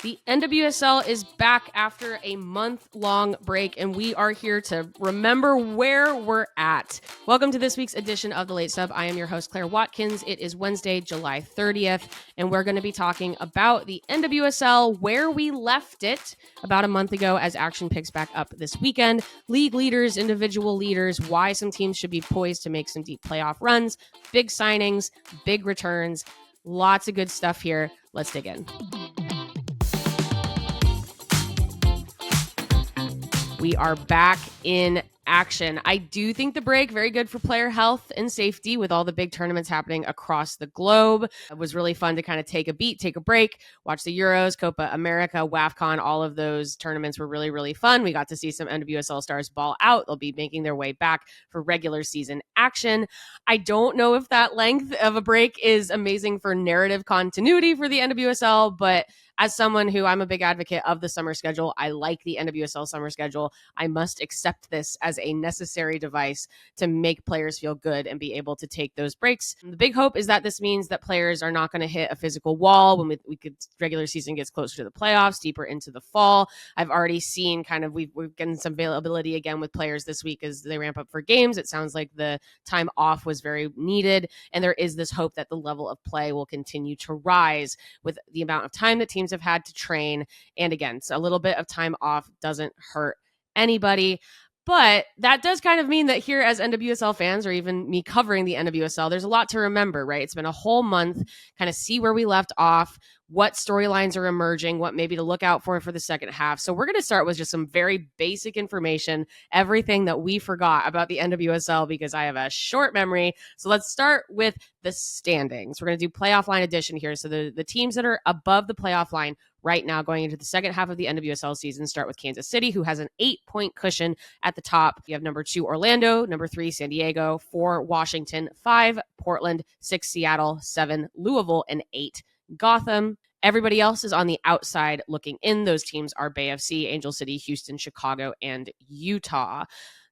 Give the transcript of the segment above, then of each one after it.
The NWSL is back after a month-long break, and we are here to remember where we're at. Welcome to this week's edition of The Late Sub. I am your host, Claire Watkins. It is Wednesday, July 30th, and we're going to be talking about the NWSL, where we left it about a month ago as action picks back up this weekend, league leaders, individual leaders, why some teams should be poised to make some deep playoff runs, big signings, big returns, lots of good stuff here. Let's dig in. We are back in action. I do think the break, very good for player health and safety with all the big tournaments happening across the globe. It was really fun to kind of take a beat, take a break, watch the Euros, Copa America, WAFCON. All of those tournaments were really, really fun. We got to see some NWSL stars ball out. They'll be making their way back for regular season action. I don't know if that length of a break is amazing for narrative continuity for the NWSL, but as someone who I'm a big advocate of the summer schedule, I like the NWSL summer schedule. I must accept this as a necessary device to make players feel good and be able to take those breaks. The big hope is that this means that players are not going to hit a physical wall when regular season gets closer to the playoffs, deeper into the fall. I've already seen we've gotten some availability again with players this week as they ramp up for games. It sounds like the time off was very needed, and there is this hope that the level of play will continue to rise with the amount of time that teams have had to train. And again, so a little bit of time off doesn't hurt anybody. But that does kind of mean that here as NWSL fans, or even me covering the NWSL, there's a lot to remember, right? It's been a whole month, kind of see where we left off, what storylines are emerging, what maybe to look out for the second half. So we're going to start with just some very basic information, everything that we forgot about the NWSL because I have a short memory. So let's start with the standings. We're going to do playoff line edition here. So the teams that are above the playoff line right now going into the second half of the NWSL season start with Kansas City, who has an 8-point cushion at the top. You have number 2, Orlando, number 3, San Diego, 4, Washington, 5, Portland, 6, Seattle, 7, Louisville, and 8, Gotham. Everybody else is on the outside looking in. Those teams are Bay FC, Angel City, Houston, Chicago, and Utah.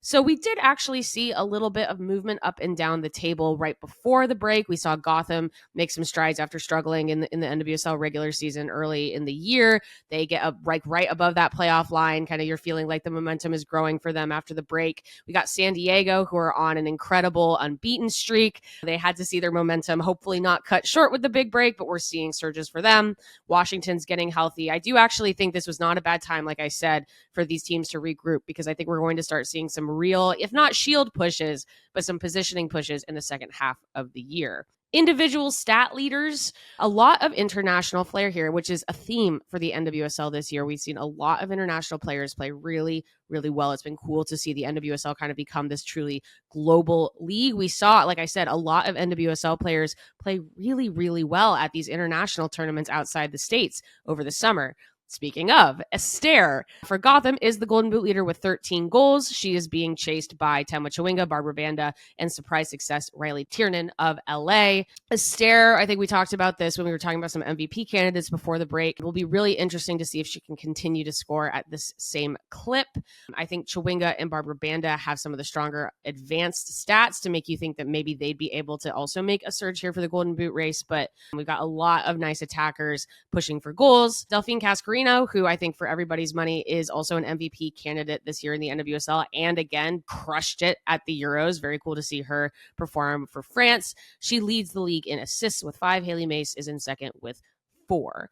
So we did actually see a little bit of movement up and down the table right before the break. We saw Gotham make some strides after struggling in the NWSL regular season early in the year. They get up right above that playoff line. Kind of you're feeling like the momentum is growing for them after the break. We got San Diego, who are on an incredible unbeaten streak. They had to see their momentum hopefully not cut short with the big break, but we're seeing surges for them. Washington's getting healthy. I do actually think this was not a bad time, like I said, for these teams to regroup, because I think we're going to start seeing some real, if not shield pushes, but some positioning pushes in the second half of the year. Individual stat leaders, a lot of international flair here, which is a theme for the NWSL this year. We've seen a lot of international players play really, really well. It's been cool to see the NWSL kind of become this truly global league. We saw, like I said, a lot of NWSL players play really, really well at these international tournaments outside the States over the summer. Speaking of, Esther for Gotham is the Golden Boot leader with 13 goals. She is being chased by Temwa Chawinga, Barbara Banda, and surprise success Riley Tiernan of LA. Esther, I think we talked about this when we were talking about some MVP candidates before the break. It will be really interesting to see if she can continue to score at this same clip. I think Chawinga and Barbara Banda have some of the stronger advanced stats to make you think that maybe they'd be able to also make a surge here for the Golden Boot race, but we've got a lot of nice attackers pushing for goals. Delphine Cascarino, who I think for everybody's money is also an MVP candidate this year in the NWSL, and again, crushed it at the Euros. Very cool to see her perform for France. She leads the league in assists with 5. Haley Mace is in second with 4.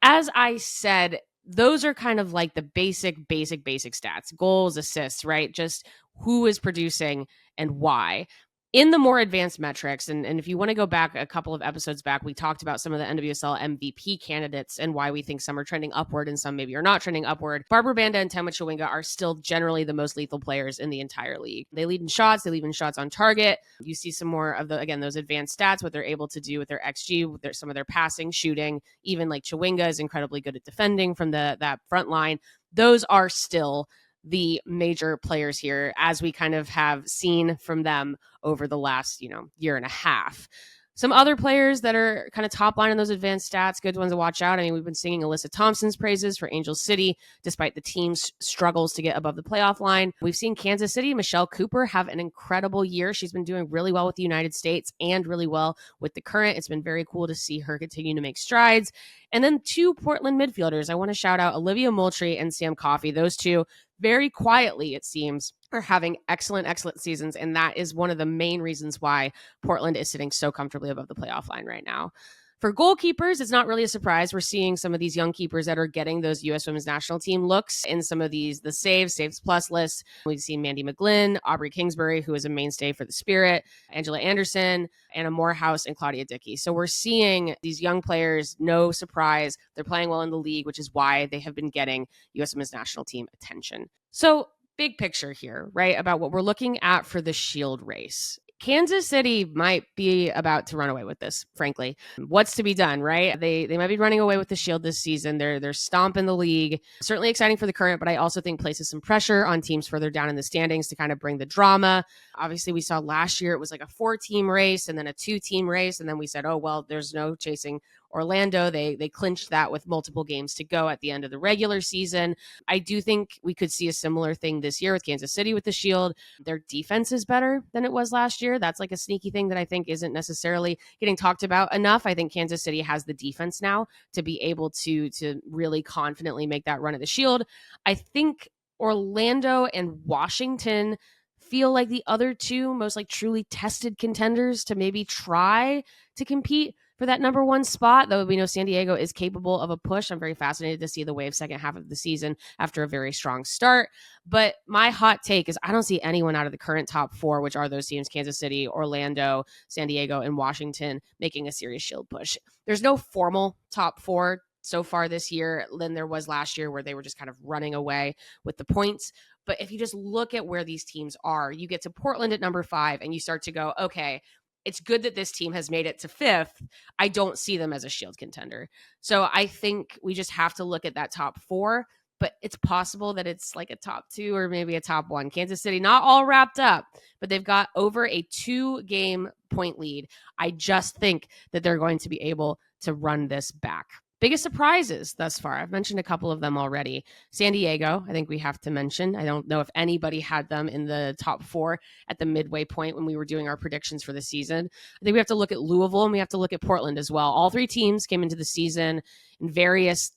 As I said, those are kind of like the basic stats, goals, assists, right? Just who is producing and why. In the more advanced metrics, and if you want to go back a couple of episodes back, we talked about some of the NWSL MVP candidates and why we think some are trending upward and some maybe are not trending upward. Barbara Banda and Temwa Chawinga are still generally the most lethal players in the entire league. They lead in shots, they lead in shots on target. You see some more of those advanced stats, what they're able to do with their XG, with some of their passing, shooting. Even like Chawinga is incredibly good at defending from that front line. Those are still the major players here, as we kind of have seen from them over the last, year and a half. Some other players that are kind of top line in those advanced stats, good ones to watch out. I mean, we've been singing Alyssa Thompson's praises for Angel City, despite the team's struggles to get above the playoff line. We've seen Kansas City, Michelle Cooper, have an incredible year. She's been doing really well with the United States and really well with the Current. It's been very cool to see her continue to make strides. And then two Portland midfielders. I want to shout out Olivia Moultrie and Sam Coffey. Those two, very quietly, it seems, are having excellent seasons. And that is one of the main reasons why Portland is sitting so comfortably above the playoff line right now. For goalkeepers, it's not really a surprise. We're seeing some of these young keepers that are getting those U.S. Women's National Team looks in some of the saves plus lists. We've seen Mandy McGlynn, Aubrey Kingsbury, who is a mainstay for the Spirit, Angela Anderson, Anna Morehouse, and Claudia Dickey. So we're seeing these young players, no surprise. They're playing well in the league, which is why they have been getting U.S. Women's National Team attention. So big picture here, right, about what we're looking at for the Shield race. Kansas City might be about to run away with this, frankly. What's to be done, right? They might be running away with the Shield this season. They're stomping the league. Certainly exciting for the Current, but I also think places some pressure on teams further down in the standings to kind of bring the drama. Obviously, we saw last year it was like a 4-team race and then a 2-team race, and then we said, oh, well, there's no chasing Orlando. They clinched that with multiple games to go at the end of the regular season. I do think we could see a similar thing this year with Kansas City with the Shield. Their defense is better than it was last year. That's like a sneaky thing that I think isn't necessarily getting talked about enough. I think Kansas City has the defense now to be able to really confidently make that run at the Shield. I think Orlando and Washington feel like the other two most like truly tested contenders to maybe try to compete for that number one spot, though we know San Diego is capable of a push. I'm very fascinated to see the Wave second half of the season after a very strong start. But my hot take is I don't see anyone out of the current top 4, which are those teams, Kansas City, Orlando, San Diego, and Washington, making a serious Shield push. There's no formal top 4 so far this year than there was last year, where they were just kind of running away with the points. But if you just look at where these teams are, you get to Portland at number 5 and you start to go, okay, it's good that this team has made it to 5th. I don't see them as a Shield contender. So I think we just have to look at that top 4, but it's possible that it's like a top 2 or maybe a top 1. Kansas City, not all wrapped up, but they've got over a 2-game point lead. I just think that they're going to be able to run this back. Biggest surprises thus far. I've mentioned a couple of them already. San Diego, I think we have to mention. I don't know if anybody had them in the top 4 at the midway point when we were doing our predictions for the season. I think we have to look at Louisville and we have to look at Portland as well. All 3 teams came into the season in various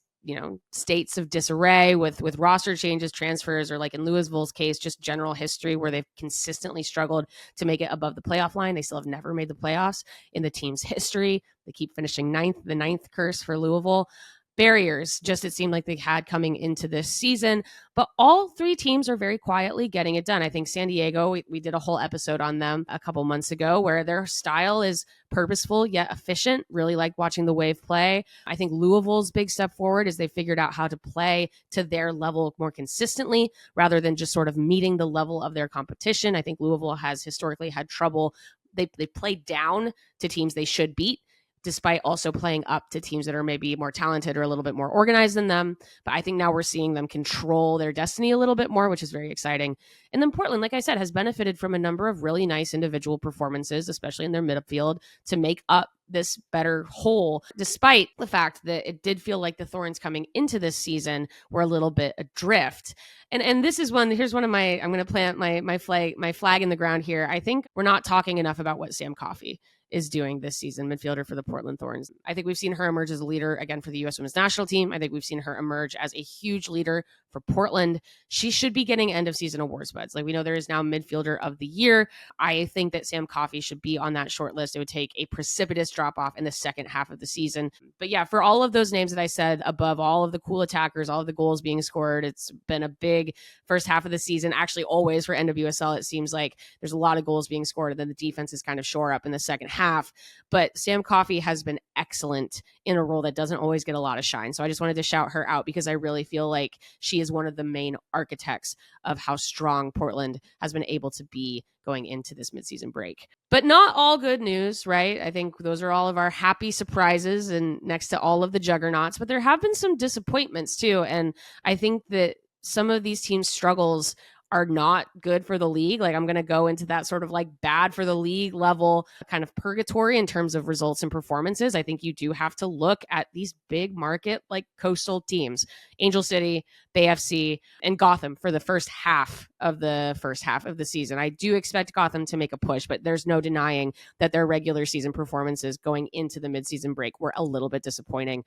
states of disarray with roster changes, transfers, or like in Louisville's case, just general history where they've consistently struggled to make it above the playoff line. They still have never made the playoffs in the team's history. They keep finishing 9th, the 9th curse for Louisville. Barriers, just it seemed like they had coming into this season, but all 3 teams are very quietly getting it done. I think San Diego, we did a whole episode on them a couple months ago where their style is purposeful yet efficient. Really like watching the Wave play. I think Louisville's big step forward is they figured out how to play to their level more consistently rather than just sort of meeting the level of their competition. I think Louisville has historically had trouble. They play down to teams they should beat, despite also playing up to teams that are maybe more talented or a little bit more organized than them. But I think now we're seeing them control their destiny a little bit more, which is very exciting. And then Portland, like I said, has benefited from a number of really nice individual performances, especially in their midfield, to make up this better whole, despite the fact that it did feel like the Thorns coming into this season were a little bit adrift. And this is here's one of my, I'm going to plant my flag in the ground here. I think we're not talking enough about what Sam Coffey is doing this season, midfielder for the Portland Thorns. I think we've seen her emerge as a leader again for the U.S. Women's National Team. I think we've seen her emerge as a huge leader for Portland. She should be getting end of season awards buds. Like we know there is now midfielder of the year. I think that Sam Coffey should be on that short list. It would take a precipitous drop off in the second half of the season. But yeah, for all of those names that I said above, all of the cool attackers, all of the goals being scored, it's been a big first half of the season. Actually, always for NWSL, it seems like there's a lot of goals being scored and then the defense is kind of shore up in the second half. But Sam Coffey has been excellent in a role that doesn't always get a lot of shine. So I just wanted to shout her out because I really feel like she is one of the main architects of how strong Portland has been able to be going into this midseason break. But not all good news, right? I think those are all of our happy surprises and next to all of the juggernauts, but there have been some disappointments too. And I think that some of these teams' struggles are not good for the league. Like I'm going to go into that sort of like bad for the league level kind of purgatory in terms of results and performances. I think you do have to look at these big market like coastal teams, Angel City, Bay FC, and Gotham for the first half of the season. I do expect Gotham to make a push, but there's no denying that their regular season performances going into the midseason break were a little bit disappointing.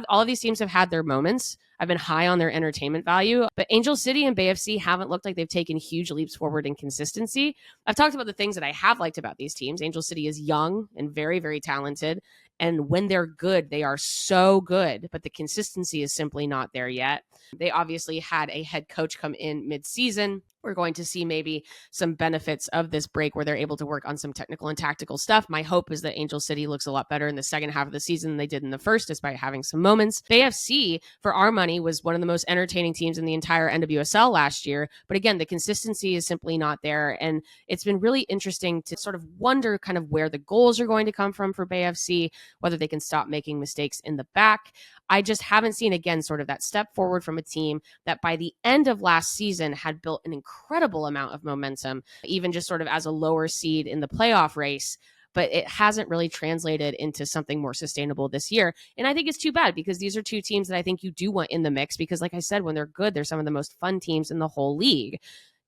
All of these teams have had their moments. I've been high on their entertainment value, but Angel City and Bay FC haven't looked like they've taken huge leaps forward in consistency. I've talked about the things that I have liked about these teams. Angel City is young and very, very talented. And when they're good, they are so good, but the consistency is simply not there yet. They obviously had a head coach come in mid-season. We're going to see maybe some benefits of this break where they're able to work on some technical and tactical stuff. My hope is that Angel City looks a lot better in the second half of the season than they did in the first, despite having some moments. Bay FC, for our money, was one of the most entertaining teams in the entire NWSL last year. But again, the consistency is simply not there. And it's been really interesting to sort of wonder kind of where the goals are going to come from for Bay FC, whether they can stop making mistakes in the back. I just haven't seen, again, sort of that step forward from a team that by the end of last season had built an incredible amount of momentum, even just sort of as a lower seed in the playoff race. But it hasn't really translated into something more sustainable this year. And I think it's too bad because these are two teams that I think you do want in the mix because, like I said, when they're good, they're some of the most fun teams in the whole league.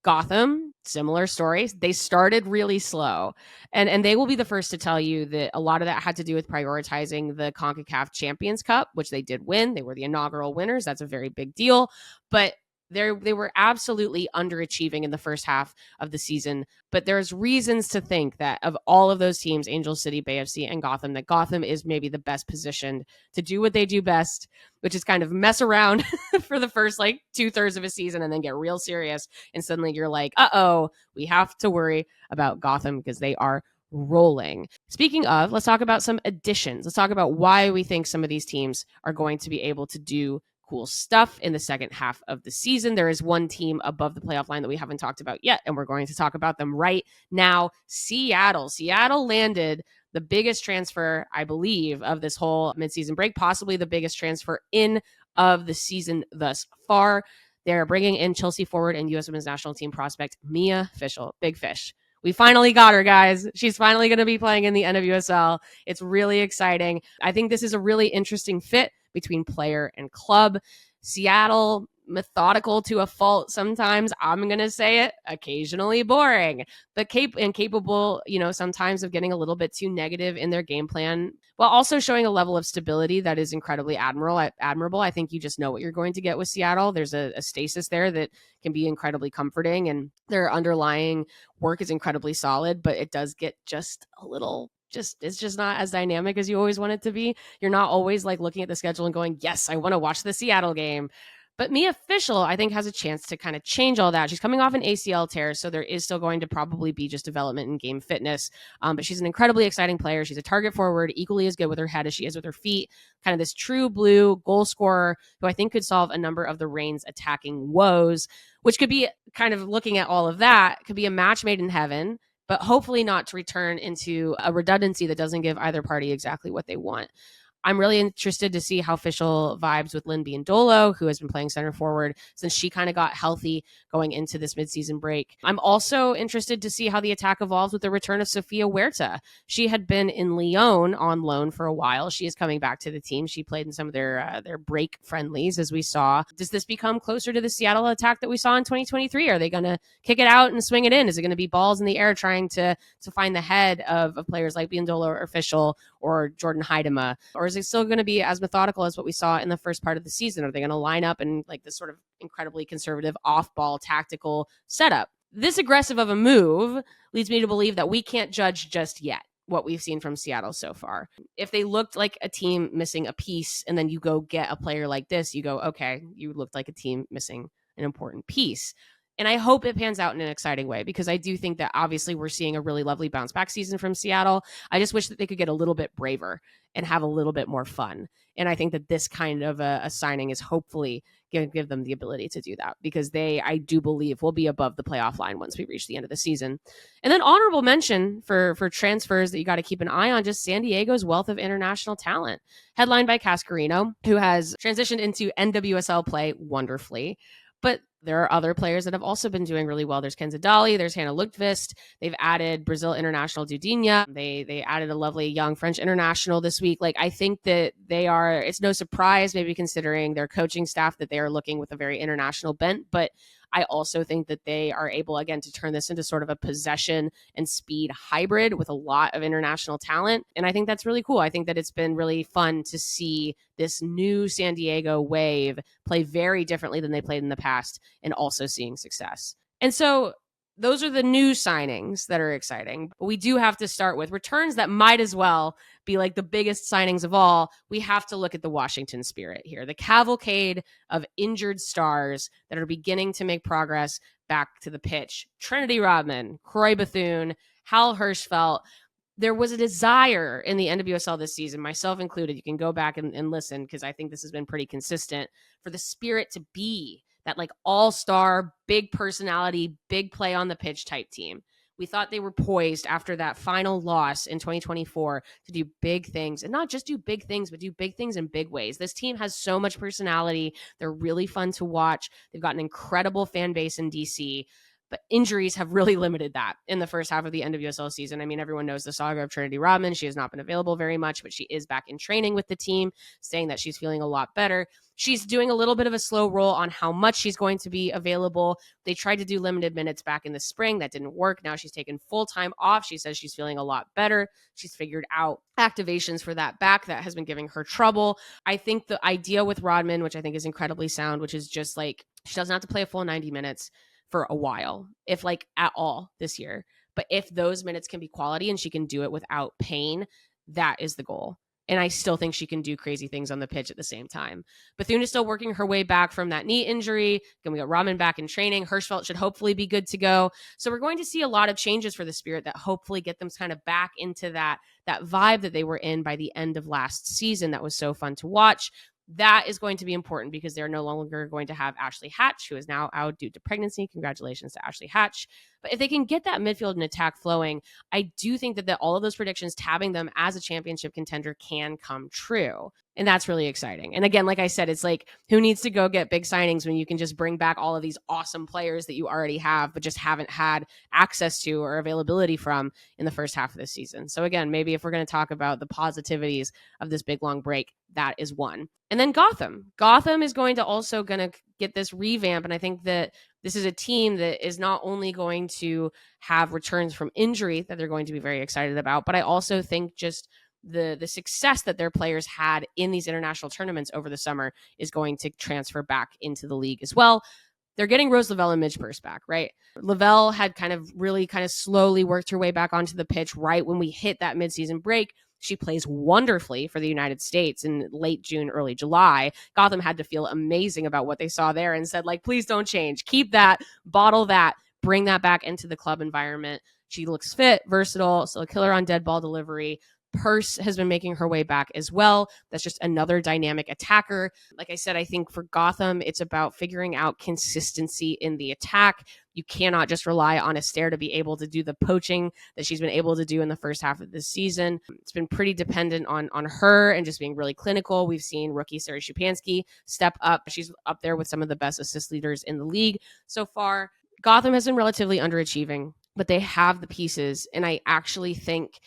Gotham, similar stories. They started really slow. And they will be the first to tell you that a lot of that had to do with prioritizing the CONCACAF Champions Cup, which they did win. They were the inaugural winners. That's a very big deal. But they were absolutely underachieving in the first half of the season. But there's reasons to think that of all of those teams, Angel City, Bay FC, and Gotham, that Gotham is maybe the best positioned to do what they do best, which is kind of mess around for the first like 2/3 of a season and then get real serious. And suddenly you're like, we have to worry about Gotham because they are rolling. Speaking of, let's talk about some additions. Let's talk about why we think some of these teams are going to be able to do cool stuff in the second half of the season. There is one team above the playoff line that we haven't talked about yet, and we're going to talk about them right now. Seattle. Seattle landed the biggest transfer, I believe, of this whole midseason break, possibly the biggest transfer in of the season thus far. They're bringing in Chelsea forward and US Women's National Team prospect Mia Fischel. Big fish. We finally got her, guys. She's finally going to be playing in the NWSL. It's really exciting. I think this is a really interesting fit between player and club. Seattle, methodical to a fault sometimes. I'm going to say it, occasionally boring, but capable, sometimes of getting a little bit too negative in their game plan, while also showing a level of stability that is incredibly admirable. I think you just know what you're going to get with Seattle. There's a stasis there that can be incredibly comforting, and their underlying work is incredibly solid, but it does get just a little it's just not as dynamic as you always want it to be. You're not always like looking at the schedule and going, yes, I want to watch the Seattle game. But Mia Fischel, I think, has a chance to kind of change all that. She's coming off an ACL tear, so there is still going to probably be just development in game fitness. But she's an incredibly exciting player. She's a target forward, equally as good with her head as she is with her feet. Kind of this true blue goal scorer who I think could solve a number of the Reign's attacking woes, which could be kind of looking at all of that, could be a match made in heaven, but hopefully not to return into a redundancy that doesn't give either party exactly what they want. I'm really interested to see how Fischel vibes with Lynn Biondolo, who has been playing center forward since she kind of got healthy going into this midseason break. I'm also interested to see how the attack evolves with the return of Sofia Huerta. She had been in Lyon on loan for a while. She is coming back to the team. She played in some of their break friendlies, as we saw. Does this become closer to the Seattle attack that we saw in 2023? Are they going to kick it out and swing it in? Is it going to be balls in the air trying to find the head of players like Biondolo or Fischel or Jordan Heidema? Or is it still going to be as methodical as what we saw in the first part of the season? Are they going to line up in like this sort of incredibly conservative off-ball tactical setup? This aggressive of a move leads me to believe that we can't judge just yet what we've seen from Seattle so far. If they looked like a team missing a piece and then you go get a player like this, you go, okay, you looked like a team missing an important piece. And I hope it pans out in an exciting way, because I do think that obviously we're seeing a really lovely bounce back season from Seattle. I just wish that they could get a little bit braver and have a little bit more fun. And I think that this kind of a signing is hopefully going to give them the ability to do that, because I do believe, will be above the playoff line once we reach the end of the season. And then honorable mention for transfers that you got to keep an eye on, just San Diego's wealth of international talent, headlined by Cascarino, who has transitioned into NWSL play wonderfully. But There are other players that have also been doing really well. There's Kenza Dali, there's Hannah Lundqvist. They've added Brazil international Dudinha. They added a lovely young French international this week. Like, I think that it's no surprise, maybe considering their coaching staff, that they are looking with a very international bent. But I also think that they are able, again, to turn this into sort of a possession and speed hybrid with a lot of international talent. And I think that's really cool. I think that it's been really fun to see this new San Diego wave play very differently than they played in the past, and also seeing success. And so those are the new signings that are exciting. But we do have to start with returns that might as well be like the biggest signings of all. We have to look at the Washington Spirit here, the cavalcade of injured stars that are beginning to make progress back to the pitch. Trinity Rodman, Croy Bethune, Hal Hirschfeld. There was a desire in the NWSL this season, myself included. You can go back and listen, because I think this has been pretty consistent, for the Spirit to be that like all-star, big personality, big play on the pitch type team. We thought they were poised after that final loss in 2024 to do big things, and not just do big things, but do big things in big ways. This team has so much personality. They're really fun to watch. They've got an incredible fan base in DC. But injuries have really limited that in the first half of the NWSL season. I mean, everyone knows the saga of Trinity Rodman. She has not been available very much, but she is back in training with the team, saying that she's feeling a lot better. She's doing a little bit of a slow roll on how much she's going to be available. They tried to do limited minutes back in the spring. That didn't work. Now she's taken full time off. She says she's feeling a lot better. She's figured out activations for that back that has been giving her trouble. I think the idea with Rodman, which I think is incredibly sound, which is just like, she doesn't have to play a full 90 minutes for a while, if like at all this year. But if those minutes can be quality and she can do it without pain, that is the goal. And I still think she can do crazy things on the pitch at the same time. Bethune is still working her way back from that knee injury. Then we got Rodman back in training. Hirschfeld should hopefully be good to go. So we're going to see a lot of changes for the Spirit that hopefully get them kind of back into that vibe that they were in by the end of last season. That was so fun to watch. That is going to be important because they're no longer going to have Ashley Hatch, who is now out due to pregnancy. Congratulations to Ashley Hatch. But if they can get that midfield and attack flowing, I do think that all of those predictions tabbing them as a championship contender can come true. And that's really exciting. And again, like I said, it's like, who needs to go get big signings when you can just bring back all of these awesome players that you already have, but just haven't had access to or availability from in the first half of this season. So again, maybe if we're going to talk about the positivities of this big long break, that is one. And then Gotham is going to get this revamp. And I think that this is a team that is not only going to have returns from injury that they're going to be very excited about, but I also think just the success that their players had in these international tournaments over the summer is going to transfer back into the league as well. They're getting Rose Lavelle and Midge Purse back, right? Lavelle had kind of slowly worked her way back onto the pitch right when we hit that midseason break. She plays wonderfully for the United States in late June, early July. Gotham had to feel amazing about what they saw there and said, like, please don't change. Keep that, bottle that, bring that back into the club environment. She looks fit, versatile, so a killer on dead ball delivery. Purse has been making her way back as well. That's just another dynamic attacker. Like I said, I think for Gotham, it's about figuring out consistency in the attack. You cannot just rely on Astaire to be able to do the poaching that she's been able to do in the first half of this season. It's been pretty dependent on her and just being really clinical. We've seen rookie Sarah Shupansky step up. She's up there with some of the best assist leaders in the league so far. Gotham has been relatively underachieving, but they have the pieces. And I actually think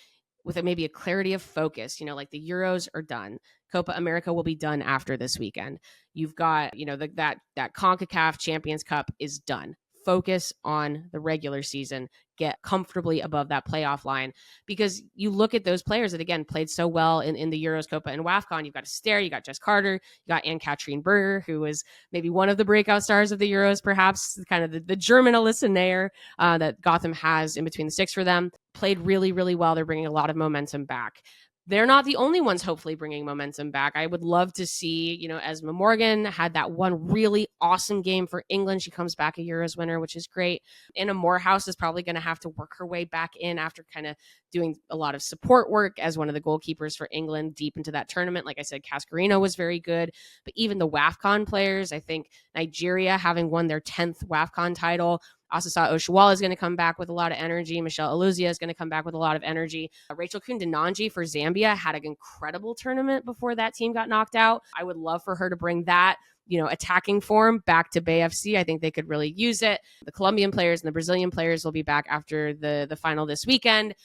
with maybe a clarity of focus, like the Euros are done. Copa America will be done after this weekend. You've got, that CONCACAF Champions Cup is done. Focus on the regular season, get comfortably above that playoff line, because you look at those players that, again, played so well in the Euros, Copa, and WAFCON. You've got Astaire, you got Jess Carter, you got Anne-Catherine Berger, who was maybe one of the breakout stars of the Euros, perhaps kind of the German Alyssa Nair that Gotham has in between the sticks for them. Played really, really well. They're bringing a lot of momentum back. They're not the only ones hopefully bringing momentum back. I would love to see, Esma Morgan had that one really awesome game for England. She comes back a Euros winner, which is great. Anna Morehouse is probably going to have to work her way back in after kind of doing a lot of support work as one of the goalkeepers for England deep into that tournament. Like I said, Cascarino was very good, but even the WAFCON players, I think Nigeria having won their 10th WAFCON title, Asasa Oshuala is going to come back with a lot of energy. Michelle Aluzia is going to come back with a lot of energy. Rachel Kundananji for Zambia had an incredible tournament before that team got knocked out. I would love for her to bring that attacking form back to Bay FC. I think they could really use it. The Colombian players and the Brazilian players will be back after the final this weekend.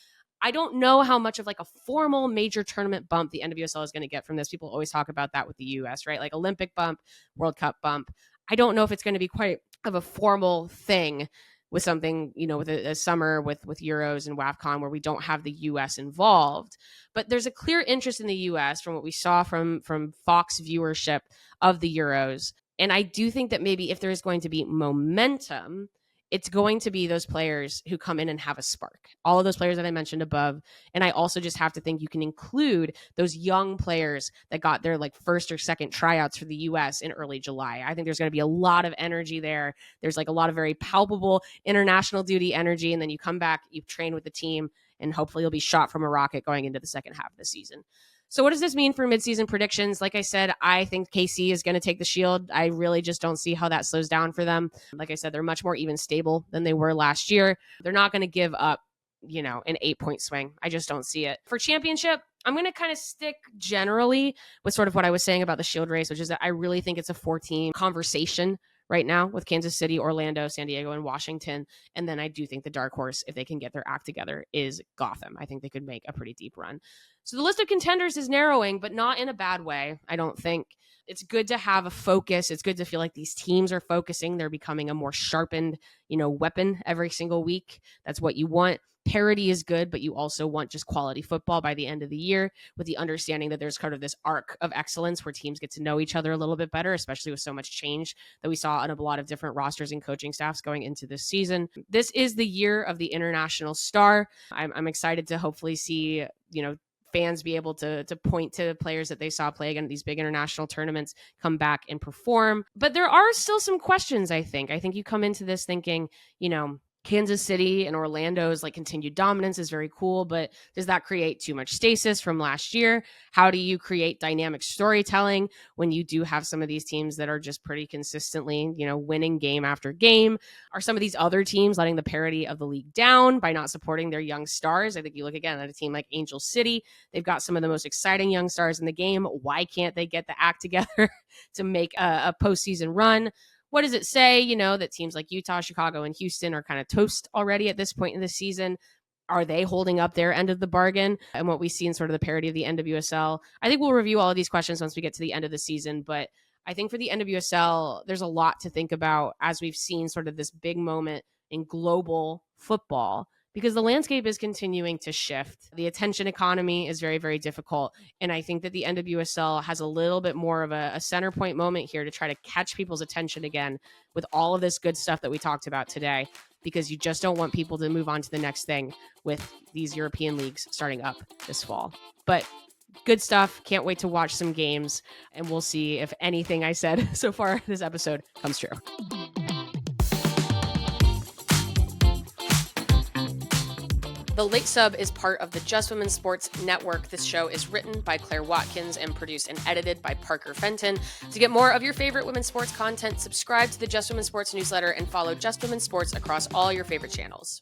I don't know how much of like a formal major tournament bump the NWSL is going to get from this. People always talk about that with the US, right? Like Olympic bump, World Cup bump. I don't know if it's going to be quite of a formal thing with something, with a summer with Euros and WAFCON where we don't have the US involved. But there's a clear interest in the US from what we saw from Fox viewership of the Euros. And I do think that maybe if there is going to be momentum, it's going to be those players who come in and have a spark. All of those players that I mentioned above. And I also just have to think you can include those young players that got their like first or second tryouts for the US in early July. I think there's going to be a lot of energy there. There's like a lot of very palpable international duty energy. And then you come back, you train with the team, and hopefully you'll be shot from a rocket going into the second half of the season. So what does this mean for midseason predictions? Like I said, I think KC is going to take the Shield. I really just don't see how that slows down for them. Like I said, they're much more even stable than they were last year. They're not going to give up, an 8-point swing. I just don't see it. For championship, I'm going to kind of stick generally with sort of what I was saying about the Shield race, which is that I really think it's a 4-team conversation right now with Kansas City, Orlando, San Diego, and Washington. And then I do think the dark horse, if they can get their act together, is Gotham. I think they could make a pretty deep run. So the list of contenders is narrowing, but not in a bad way, I don't think. It's good to have a focus. It's good to feel like these teams are focusing. They're becoming a more sharpened, weapon every single week. That's what you want. Parity is good, but you also want just quality football by the end of the year with the understanding that there's kind of this arc of excellence where teams get to know each other a little bit better, especially with so much change that we saw on a lot of different rosters and coaching staffs going into this season. This is the year of the international star. I'm excited to hopefully see, fans be able to point to players that they saw play again at these big international tournaments come back and perform. But there are still some questions, I think. I think you come into this thinking, Kansas City and Orlando's like continued dominance is very cool, but does that create too much stasis from last year? How do you create dynamic storytelling when you do have some of these teams that are just pretty consistently, winning game after game? Are some of these other teams letting the parity of the league down by not supporting their young stars? I think you look again at a team like Angel City. They've got some of the most exciting young stars in the game. Why can't they get the act together to make a postseason run? What does it say, that teams like Utah, Chicago, and Houston are kind of toast already at this point in the season? Are they holding up their end of the bargain? And what we see in sort of the parity of the NWSL, I think we'll review all of these questions once we get to the end of the season. But I think for the NWSL, there's a lot to think about as we've seen sort of this big moment in global football, because the landscape is continuing to shift. The attention economy is very, very difficult. And I think that the NWSL has a little bit more of a center point moment here to try to catch people's attention again with all of this good stuff that we talked about today, because you just don't want people to move on to the next thing with these European leagues starting up this fall. But good stuff. Can't wait to watch some games, and we'll see if anything I said so far this episode comes true. The Late Sub is part of the Just Women Sports Network. This show is written by Claire Watkins and produced and edited by Parker Fenton. To get more of your favorite women's sports content, subscribe to the Just Women Sports newsletter and follow Just Women Sports across all your favorite channels.